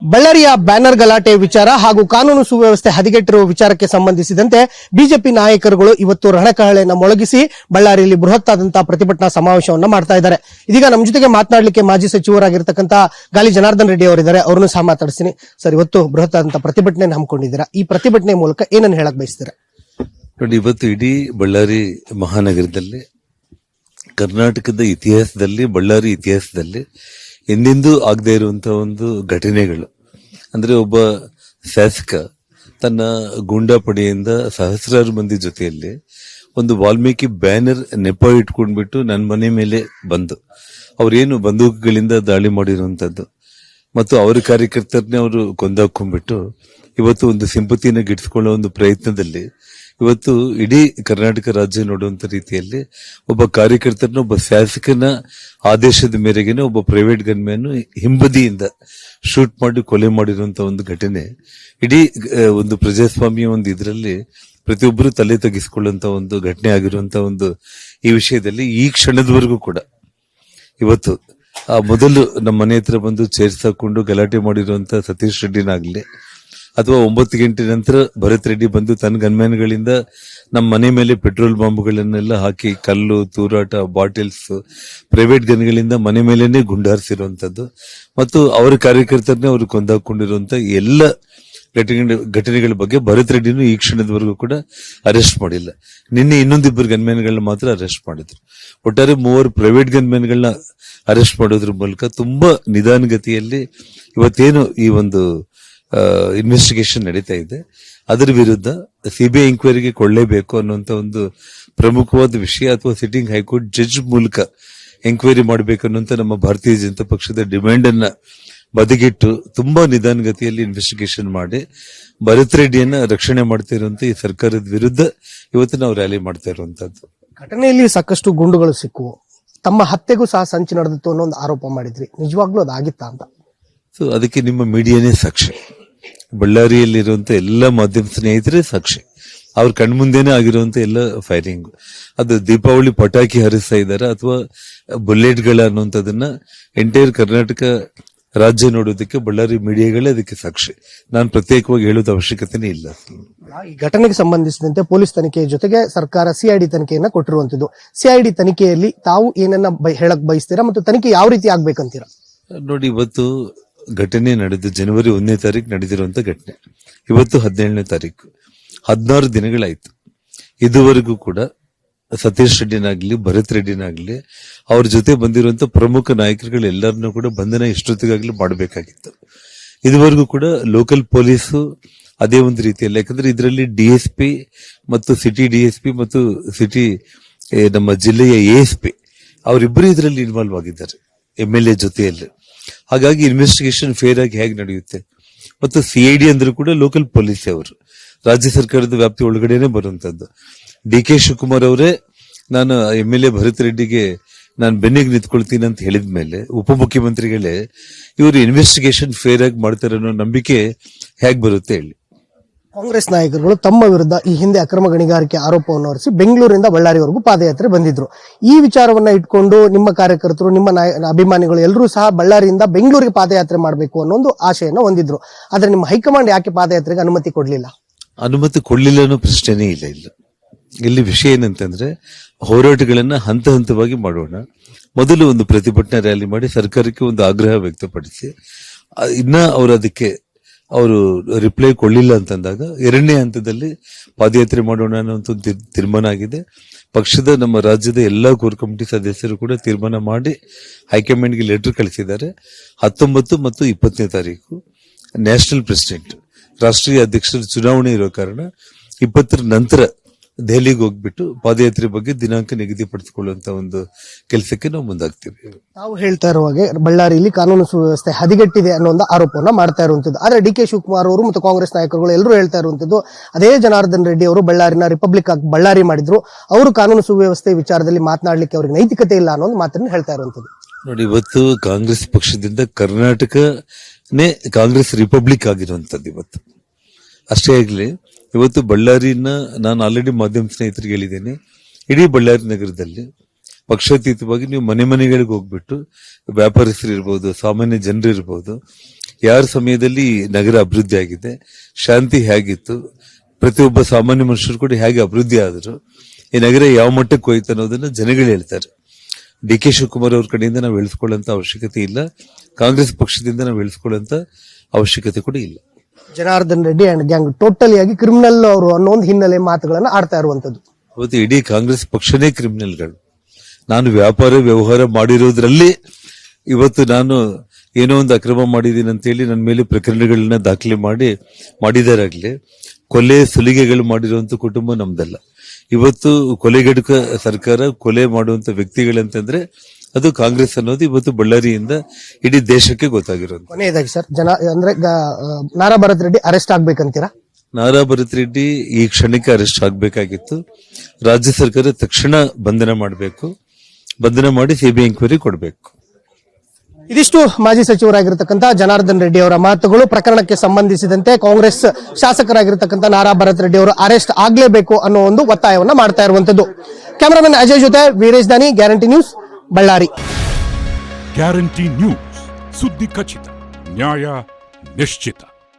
ಬಳ್ಳಾರಿಯ ಬ್ಯಾನರ್ ಗಲಾಟೆ ವಿಚಾರ ಹಾಗೂ ಕಾನೂನು ಸುವ್ಯವಸ್ಥೆ ಹದಗೆಟ್ಟಿರುವ ವಿಚಾರಕ್ಕೆ ಸಂಬಂಧಿಸಿದಂತೆ ಬಿಜೆಪಿ ನಾಯಕರುಗಳು ಇವತ್ತು ರಣಕಹಳೆಯನ್ನು ಮೊಳಗಿಸಿ ಬಳ್ಳಾರಿಯಲ್ಲಿ ಬೃಹತ್ತಾದಂತಹ ಪ್ರತಿಭಟನಾ ಸಮಾವೇಶವನ್ನ ಮಾಡ್ತಾ ಇದ್ದಾರೆ. ಇದೀಗ ನಮ್ಮ ಜೊತೆಗೆ ಮಾತನಾಡಲಿಕ್ಕೆ ಮಾಜಿ ಸಚಿವರಾಗಿರ್ತಕ್ಕಂಥ ಗಾಲಿ ಜನಾರ್ದನ್ ರೆಡ್ಡಿ ಅವರಿದ್ದಾರೆ. ಅವರನ್ನು ಸಹ ಮಾತಾಡಿಸ್ತೀನಿ. ಸರ್, ಇವತ್ತು ಬೃಹತ್ತಾದಂತಹ ಪ್ರತಿಭಟನೆ ಹಮ್ಮಿಕೊಂಡಿದ್ದೀರಾ. ಈ ಪ್ರತಿಭಟನೆ ಮೂಲಕ ಏನನ್ನು ಹೇಳಕ್ ಬಯಸ್ತೀರಾ? ನೋಡಿ, ಇವತ್ತು ಇಡೀ ಬಳ್ಳಾರಿ ಮಹಾನಗರದಲ್ಲಿ ಕರ್ನಾಟಕದ ಇತಿಹಾಸದಲ್ಲಿ, ಬಳ್ಳಾರಿ ಇತಿಹಾಸದಲ್ಲಿ ಎಂದೆಂದೂ ಆಗದೆ ಇರುವಂತಹ ಒಂದು ಘಟನೆಗಳು ಅಂದ್ರೆ, ಒಬ್ಬ ಶಾಸಕ ತನ್ನ ಗೂಂಡಾ ಪಡೆಯಿಂದ ಸಹಸ್ರಾರು ಮಂದಿ ಜೊತೆಯಲ್ಲಿ ಒಂದು ವಾಲ್ಮೀಕಿ ಬ್ಯಾನರ್ ನೆಪ ಇಟ್ಕೊಂಡ್ಬಿಟ್ಟು ನನ್ನ ಮನೆ ಮೇಲೆ ಬಂದು ಅವ್ರೇನು ಬಂದೂಕುಗಳಿಂದ ದಾಳಿ ಮಾಡಿರುವಂತದ್ದು ಮತ್ತು ಅವರ ಕಾರ್ಯಕರ್ತರನ್ನೇ ಅವರು ಕೊಂದಾಕೊಂಡ್ಬಿಟ್ಟು ಇವತ್ತು ಒಂದು ಸಿಂಪತಿನ ಗಿಟ್ಟಿಸಿಕೊಳ್ಳೋ ಒಂದು ಪ್ರಯತ್ನದಲ್ಲಿ ಇವತ್ತು ಇಡೀ ಕರ್ನಾಟಕ ರಾಜ್ಯ ನೋಡುವಂತ ರೀತಿಯಲ್ಲಿ ಒಬ್ಬ ಕಾರ್ಯಕರ್ತರನ್ನ, ಒಬ್ಬ ಶಾಸಕನ ಆದೇಶದ ಮೇರೆಗೆ ಒಬ್ಬ ಪ್ರೈವೇಟ್ ಗನ್ಮ್ಯಾನ್ ಹಿಂಬದಿಯಿಂದ ಶೂಟ್ ಮಾಡಿ ಕೊಲೆ ಮಾಡಿರುವಂತ ಒಂದು ಘಟನೆ ಇಡೀ ಒಂದು ಪ್ರಜಾಸ್ವಾಮ್ಯ ಒಂದು ಇದರಲ್ಲಿ ಪ್ರತಿಯೊಬ್ಬರು ತಲೆ ತಗ್ಗಿಸಿಕೊಳ್ಳುವಂತ ಒಂದು ಘಟನೆ ಆಗಿರುವಂತ ಒಂದು ಈ ವಿಷಯದಲ್ಲಿ ಈ ಕ್ಷಣದವರೆಗೂ ಕೂಡ ಇವತ್ತು ಆ ಮೊದಲು ನಮ್ಮ ಮನೆ ಹತ್ರ ಬಂದು ಚೇರ್ಸ್ ಹಾಕೊಂಡು ಗಲಾಟೆ ಮಾಡಿರುವಂತ ಸತೀಶ್ ರೆಡ್ಡಿನಾಗ್ಲಿ ಅಥವಾ 9 ಗಂಟೆ ನಂತರ ಭರತ್ ರೆಡ್ಡಿ ಬಂದು ತನ್ನ ಗನ್ಮ್ಯಾನ್ಗಳಿಂದ ನಮ್ಮ ಮನೆ ಮೇಲೆ ಪೆಟ್ರೋಲ್ ಬಾಂಬ್ಗಳನ್ನೆಲ್ಲ ಹಾಕಿ ಕಲ್ಲು, ತೂರಾಟ, ಬಾಟಲ್ಸ್, ಪ್ರೈವೇಟ್ ಗನ್ಗಳಿಂದ ಮನೆ ಮೇಲೇನೆ ಗುಂಡಾರಿಸಿರುವಂತದ್ದು ಮತ್ತು ಅವರ ಕಾರ್ಯಕರ್ತರನ್ನೇ ಅವರು ಕೊಂದಾಕೊಂಡಿರುವಂತ ಎಲ್ಲ ಘಟನೆಗಳ ಬಗ್ಗೆ ಭರತ್ ರೆಡ್ಡಿನೂ ಈ ಕ್ಷಣದವರೆಗೂ ಕೂಡ ಅರೆಸ್ಟ್ ಮಾಡಿಲ್ಲ. ನಿನ್ನೆ ಇನ್ನೊಂದಿಬ್ಬರು ಗನ್ಮ್ಯಾನ್ಗಳನ್ನ ಮಾತ್ರ ಅರೆಸ್ಟ್ ಮಾಡಿದ್ರು. ಒಟ್ಟಾರೆ 3 ಪ್ರೈವೇಟ್ ಗನ್ಮ್ಯಾನ್ಗಳನ್ನ ಅರೆಸ್ಟ್ ಮಾಡೋದ್ರ ಮೂಲಕ ತುಂಬಾ ನಿಧಾನಗತಿಯಲ್ಲಿ ಇವತ್ತೇನು ಈ ಒಂದು ಇನ್ವೆಸ್ಟಿಗೇಷನ್ ನಡೀತಾ ಇದೆ, ಅದರ ವಿರುದ್ಧ ಸಿಬಿಐ ಎಂಕ್ವೈರಿಗೆ ಕೊಳ್ಳೇಬೇಕು ಅನ್ನುವಂತ ಒಂದು ಪ್ರಮುಖವಾದ ವಿಷಯ, ಅಥವಾ ಸಿಟ್ಟಿಂಗ್ ಹೈಕೋರ್ಟ್ ಜಡ್ಜ್ ಮೂಲಕ ಎಂಕ್ವೈರಿ ಮಾಡಬೇಕು ಅನ್ನುವಂತ ನಮ್ಮ ಭಾರತೀಯ ಜನತಾ ಪಕ್ಷದ ಡಿಮ್ಯಾಂಡ್ ಅನ್ನ ಬದಿಗಿಟ್ಟು ತುಂಬಾ ನಿಧಾನಗತಿಯಲ್ಲಿ ಇನ್ವೆಸ್ಟಿಗೇಷನ್ ಮಾಡಿ ಭರತ್ ರೆಡ್ಡಿಯನ್ನ ರಕ್ಷಣೆ ಮಾಡ್ತಾ ಇರುವಂತ ಈ ಸರ್ಕಾರದ ವಿರುದ್ಧ ಇವತ್ತು ನಾವು ರ್ಯಾಲಿ ಮಾಡ್ತಾ ಇರುವಂತದ್ದು. ಘಟನೆಯಲ್ಲಿ ಸಾಕಷ್ಟು ಗುಂಡುಗಳು ಸಿಕ್ಕುವು, ತಮ್ಮ ಹತ್ಯೆಗೂ ಸಹ ಸಂಚು ನಡೆದಿತ್ತು ಅನ್ನೋ ಒಂದು ಆರೋಪ ಮಾಡಿದ್ರಿ. ನಿಜವಾಗ್ಲೂ ಅದಾಗಿತ್ತಾ ಅಂತ? ಸೊ ಅದಕ್ಕೆ ನಿಮ್ಮ ಮೀಡಿಯಾನೇ ಸಾಕ್ಷಿ, ಬಳ್ಳಾರಿಯಲ್ಲಿರುವಂತ ಎಲ್ಲ ಮಾಧ್ಯಮ ಸ್ನೇಹಿತರೇ ಸಾಕ್ಷಿ. ಅವ್ರ ಕಣ್ಮುಂದೆನೇ ಆಗಿರುವಂತ ಎಲ್ಲ ಫೈರಿಂಗ್, ಅದು ದೀಪಾವಳಿ ಪಟಾಕಿ ಹರಿಸ್ತಾ ಇದಾರ ಅಥವಾ ಬುಲೆಟ್ಗಳ ಅನ್ನುವಂಥದ್ದನ್ನ ಎಂಟೈರ್ ಕರ್ನಾಟಕ ರಾಜ್ಯ ನೋಡೋದಕ್ಕೆ ಬಳ್ಳಾರಿ ಮೀಡಿಯಾಗಳೇ ಅದಕ್ಕೆ ಸಾಕ್ಷಿ. ನಾನು ಪ್ರತ್ಯೇಕವಾಗಿ ಹೇಳೋದು ಅವಶ್ಯಕತೆನೇ ಇಲ್ಲ. ಈ ಘಟನೆಗೆ ಸಂಬಂಧಿಸಿದಂತೆ ಪೊಲೀಸ್ ತನಿಖೆಯ ಜೊತೆಗೆ ಸರ್ಕಾರ ಸಿಐಡಿ ತನಿಖೆಯನ್ನ ಕೊಟ್ಟಿರುವಂತದ್ದು. ಸಿಐಡಿ ತನಿಖೆಯಲ್ಲಿ ತಾವು ಏನನ್ನ ಹೇಳಕ್ ಬಯಸ್ತೀರಾ ಮತ್ತು ತನಿಖೆ ಯಾವ ರೀತಿ ಆಗ್ಬೇಕಂತೀರಾ? ನೋಡಿ, ಇವತ್ತು ಘಟನೆ ನಡೆದು ಜನವರಿ 1ನೇ ತಾರೀಕು ನಡೆದಿರುವಂತ ಘಟನೆ, ಇವತ್ತು 17ನೇ ತಾರೀಕು, 16 ದಿನಗಳಾಯ್ತು. ಇದುವರೆಗೂ ಕೂಡ ಸತೀಶ್ ರೆಡ್ಡಿನಾಗ್ಲಿ, ಭರತ್ ರೆಡ್ಡಿನಾಗ್ಲಿ, ಅವ್ರ ಜೊತೆ ಬಂದಿರುವಂತ ಪ್ರಮುಖ ನಾಯಕರುಗಳೆಲ್ಲರನ್ನೂ ಕೂಡ ಬಂಧನ ಇಷ್ಟೊತ್ತಿಗಾಗ್ಲಿ ಮಾಡಬೇಕಾಗಿತ್ತು. ಇದುವರೆಗೂ ಕೂಡ ಲೋಕಲ್ ಪೊಲೀಸು ಅದೇ ಒಂದು ರೀತಿಯಲ್ಲಿ, ಯಾಕಂದ್ರೆ ಇದರಲ್ಲಿ ಡಿಎಸ್ಪಿ ಮತ್ತು ಸಿಟಿ ಡಿಎಸ್ಪಿ ಮತ್ತು ಸಿಟಿ ನಮ್ಮ ಜಿಲ್ಲೆಯ ಎಎಸ್ಪಿ ಅವರಿಬ್ಬರು ಇದರಲ್ಲಿ ಇನ್ವಾಲ್ವ್ ಆಗಿದ್ದಾರೆ, MLA ಜೊತೆಯಲ್ಲಿ. ಹಾಗಾಗಿ ಇನ್ವೆಸ್ಟಿಗೇಷನ್ ಫೇರ್ ಆಗಿ ಹೇಗೆ ನಡೆಯುತ್ತೆ? ಮತ್ತು ಸಿಐಡಿ ಅಂದ್ರೂ ಕೂಡ ಲೋಕಲ್ ಪೊಲೀಸ್ ಅವರು ರಾಜ್ಯ ಸರ್ಕಾರದ ವ್ಯಾಪ್ತಿ ಒಳಗಡೆನೆ ಬರುವಂತದ್ದು. DK ಶಿವಕುಮಾರ್ ಅವರೇ ನಾನು MLA ಭರತ್ ರೆಡ್ಡಿಗೆ ನಾನು ಬೆನ್ನಿಗೆ ನಿಂತ್ಕೊಳ್ತೀನಿ ಅಂತ ಹೇಳಿದ ಮೇಲೆ ಉಪಮುಖ್ಯಮಂತ್ರಿಗಳೇ ಇವರು ಇನ್ವೆಸ್ಟಿಗೇಷನ್ ಫೇರ್ ಆಗಿ ಮಾಡ್ತಾರೆ ಅನ್ನೋ ನಂಬಿಕೆ ಹೇಗೆ ಬರುತ್ತೆ ಹೇಳಿ? ಕಾಂಗ್ರೆಸ್ ನಾಯಕರುಗಳು ತಮ್ಮ ವಿರುದ್ಧ ಈ ಹಿಂದೆ ಅಕ್ರಮ ಗಣಿಗಾರಿಕೆ ಆರೋಪವನ್ನು ಹೊರಿಸಿ ಬೆಂಗಳೂರಿನಿಂದ ಬಳ್ಳಾರಿವರೆಗೂ ಪಾದಯಾತ್ರೆ ಬಂದಿದ್ರು. ಈ ವಿಚಾರವನ್ನ ಇಟ್ಕೊಂಡು ನಿಮ್ಮ ಕಾರ್ಯಕರ್ತರು, ನಿಮ್ಮ ಅಭಿಮಾನಿಗಳು ಎಲ್ಲರೂ ಸಹ ಬಳ್ಳಾರಿಯಿಂದ ಬೆಂಗಳೂರಿಗೆ ಪಾದಯಾತ್ರೆ ಮಾಡಬೇಕು ಅನ್ನೋ ಒಂದು ಆಶೆಯನ್ನು ಹೊಂದಿದ್ರು. ಆದ್ರೆ ನಿಮ್ಮ ಹೈಕಮಾಂಡ್ ಯಾಕೆ ಪಾದಯಾತ್ರೆಗೆ ಅನುಮತಿ ಕೊಡ್ಲಿಲ್ಲ? ಅನುಮತಿ ಕೊಡ್ಲಿಲ್ಲ ಅನ್ನೋ ಪ್ರಶ್ನೆನೇ ಇಲ್ಲ. ಇಲ್ಲಿ ವಿಷಯ ಏನಂತಂದ್ರೆ, ಹೋರಾಟಗಳನ್ನ ಹಂತ ಹಂತವಾಗಿ ಮಾಡೋಣ. ಮೊದಲು ಒಂದು ಪ್ರತಿಭಟನಾ ರ್ಯಾಲಿ ಮಾಡಿ ಸರ್ಕಾರಕ್ಕೆ ಒಂದು ಆಗ್ರಹ ವ್ಯಕ್ತಪಡಿಸಿ, ಇನ್ನ ಅವರು ರಿಪ್ಲೈ ಕೊಡ್ಲಿಲ್ಲ ಅಂತಂದಾಗ 2ನೇ ಹಂತದಲ್ಲಿ ಪಾದಯಾತ್ರೆ ಮಾಡೋಣ ಅನ್ನೋ ತೀರ್ಮಾನ ಆಗಿದೆ. ಪಕ್ಷದ ನಮ್ಮ ರಾಜ್ಯದ ಎಲ್ಲಾ ಕೋರ್ ಕಮಿಟಿ ಸದಸ್ಯರು ಕೂಡ ತೀರ್ಮಾನ ಮಾಡಿ ಹೈಕಮಾಂಡ್ಗೆ ಲೆಟರ್ ಕಳಿಸಿದ್ದಾರೆ. 19 ಮತ್ತು 20ನೇ ತಾರೀಕು ನ್ಯಾಷನಲ್ ಪ್ರೆಸಿಡೆಂಟ್, ರಾಷ್ಟ್ರೀಯ ಅಧ್ಯಕ್ಷರ ಚುನಾವಣೆ ಇರೋ ಕಾರಣ 20ರ ನಂತರ ದೆಹಲಿಗೆ ಹೋಗ್ಬಿಟ್ಟು ಪಾದಯಾತ್ರೆ ಬಗ್ಗೆ ದಿನಾಂಕ ನಿಗದಿಪಡಿಸಿಕೊಳ್ಳುವಂತ ಒಂದು ಕೆಲಸಕ್ಕೆ ನಾವು ಮುಂದಾಗ್ತೀವಿ. ನಾವು ಹೇಳ್ತಾ ಇರುವ ಹಾಗೆ ಬಳ್ಳಾರಿಯಲ್ಲಿ ಕಾನೂನು ಸುವ್ಯವಸ್ಥೆ ಹದಗೆಟ್ಟಿದೆ ಅನ್ನೋ ಒಂದು ಆರೋಪವನ್ನ ಮಾಡ್ತಾ ಇರುವಂತದ್ದು. ಆದ್ರೆ DK ಶಿವಕುಮಾರ್ ಅವರು ಮತ್ತು ಕಾಂಗ್ರೆಸ್ ನಾಯಕರುಗಳು ಎಲ್ಲರೂ ಹೇಳ್ತಾ ಇರುವಂತದ್ದು, ಅದೇ ಜನಾರ್ದನ್ ರೆಡ್ಡಿ ಅವರು ಬಳ್ಳಾರಿನ ರಿಪಬ್ಲಿಕ್ ಆಗಿ ಬಳ್ಳಾರಿ ಮಾಡಿದ್ರು, ಅವರು ಕಾನೂನು ಸುವ್ಯವಸ್ಥೆ ವಿಚಾರದಲ್ಲಿ ಮಾತನಾಡ್ಲಿಕ್ಕೆ ಅವ್ರಿಗೆ ನೈತಿಕತೆ ಇಲ್ಲ ಅನ್ನೋ ಒಂದು ಮಾತನ್ನು ಹೇಳ್ತಾ ಇರುವಂತದ್ದು. ನೋಡಿ, ಇವತ್ತು ಕಾಂಗ್ರೆಸ್ ಪಕ್ಷದಿಂದ ಕರ್ನಾಟಕನೇ ಕಾಂಗ್ರೆಸ್ ರಿಪಬ್ಲಿಕ್ ಆಗಿರುವಂತದ್ದು. ಇವತ್ತು ಅಷ್ಟೇ ಆಗ್ಲಿ, ಇವತ್ತು ಬಳ್ಳಾರಿನ ನಾನು ಆಲ್ರೆಡಿ ಮಾಧ್ಯಮ ಸ್ನೇಹಿತರಿಗೆ ಹೇಳಿದ್ದೇನೆ, ಇಡೀ ಬಳ್ಳಾರಿ ನಗರದಲ್ಲಿ ಪಕ್ಷಾತೀತವಾಗಿ ನೀವು ಮನೆ ಮನೆಗಳಿಗೆ ಹೋಗ್ಬಿಟ್ಟು ವ್ಯಾಪಾರಸ್ಥರು ಇರ್ಬೋದು, ಸಾಮಾನ್ಯ ಜನರು ಇರ್ಬೋದು, ಯಾರ ಸಮಯದಲ್ಲಿ ಈ ನಗರ ಅಭಿವೃದ್ಧಿ ಆಗಿದೆ, ಶಾಂತಿ ಹೇಗಿತ್ತು, ಪ್ರತಿಯೊಬ್ಬ ಸಾಮಾನ್ಯ ಮನುಷ್ಯರು ಕೂಡ ಹೇಗೆ ಅಭಿವೃದ್ಧಿ ಆದರು, ಈ ನಗರ ಯಾವ ಮಟ್ಟಕ್ಕೆ ಹೋಯ್ತು ಅನ್ನೋದನ್ನ ಜನಗಳು ಹೇಳ್ತಾರೆ. ಡಿ ಕೆ ಶಿವಕುಮಾರ್ ಅವ್ರ ಕಡೆಯಿಂದ ನಾವು ಇಳಿಸ್ಕೊಳ್ಳೋಂತ ಅವಶ್ಯಕತೆ ಇಲ್ಲ, ಕಾಂಗ್ರೆಸ್ ಪಕ್ಷದಿಂದ ನಾವು ಇಳಿಸ್ಕೊಳ್ಳೋಂತ ಅವಶ್ಯಕತೆ ಕೂಡ ಇಲ್ಲ. Janardhan Reddy and gang totally ಆಗಿ ಕ್ರಿಮಿನಲ್ ಅವರು ಅನ್ನೋ ಒಂದು ಹಿನ್ನೆಲೆ ಮಾತುಗಳನ್ನ ಆಡ್ತಾ ಇರುವಂತದ್ದು. ಅವತ್ತು ಇಡೀ ಕಾಂಗ್ರೆಸ್ ಪಕ್ಷನೇ ಕ್ರಿಮಿನಲ್ಗಳು. ನಾನು ವ್ಯಾಪಾರ ವ್ಯವಹಾರ ಮಾಡಿರೋದ್ರಲ್ಲಿ ಇವತ್ತು ನಾನು ಏನೋ ಒಂದು ಅಕ್ರಮ ಮಾಡಿದ್ದೀನಿ ಅಂತ ಹೇಳಿ ನನ್ನ ಮೇಲೆ ಪ್ರಕರಣಗಳನ್ನ ದಾಖಲೆ ಮಾಡಿದಾರಾಗ್ಲಿ, ಕೊಲೆ ಸುಲಿಗೆಗಳು ಮಾಡಿರುವಂತ ಕುಟುಂಬ ನಮ್ದಲ್ಲ. ಇವತ್ತು ಕೊಲೆಗಡುಕ ಸರ್ಕಾರ, ಕೊಲೆ ಮಾಡುವಂತ ವ್ಯಕ್ತಿಗಳಂತಂದ್ರೆ ಅದು ಕಾಂಗ್ರೆಸ್ ಅನ್ನೋದು ಇವತ್ತು ಬಳ್ಳಾರಿಯಿಂದ ಇಡೀ ದೇಶಕ್ಕೆ ಗೊತ್ತಾಗಿರೋದು. ಕೊನೆಯದಾಗಿ ಸರ್, ನಾರಾ ಭರತ್ ರೆಡ್ಡಿ ಅರೆಸ್ಟ್ ಆಗ್ಬೇಕಂತೀರಾ? ನಾರಾ ಭರತ್ ರೆಡ್ಡಿ ಈ ಕ್ಷಣಕ್ಕೆ ಅರೆಸ್ಟ್ ಆಗ್ಬೇಕಾಗಿತ್ತು. ರಾಜ್ಯ ಸರ್ಕಾರ ತಕ್ಷಣ ಬಂಧನ ಮಾಡಬೇಕು, ಬಂಧನ ಮಾಡಿ ಸಿಬಿಐ ಎಂಕ್ವೈರಿ ಕೊಡಬೇಕು. ಇದಿಷ್ಟು ಮಾಜಿ ಸಚಿವರಾಗಿರ್ತಕ್ಕಂಥ ಜನಾರ್ದನ್ ರೆಡ್ಡಿ ಅವರ ಮಾತುಗಳು. ಪ್ರಕರಣಕ್ಕೆ ಸಂಬಂಧಿಸಿದಂತೆ ಕಾಂಗ್ರೆಸ್ ಶಾಸಕರಾಗಿರ್ತಕ್ಕಂಥ ನಾರಾ ಭರತ್ ರೆಡ್ಡಿ ಅವರು ಅರೆಸ್ಟ್ ಆಗಲೇಬೇಕು ಅನ್ನೋ ಒಂದು ಒತ್ತಾಯವನ್ನ ಮಾಡ್ತಾ ಇರುವಂತದ್ದು. ಕ್ಯಾಮರಾಮನ್ ಅಜಯ್ ಜೊತೆ ವೀರೇಶ್ ದಾನಿ, guarantee news, Ballari. Guarantee news, ಸುದ್ದಿ ಖಚಿತ, ನ್ಯಾಯ ನಿಶ್ಚಿತ.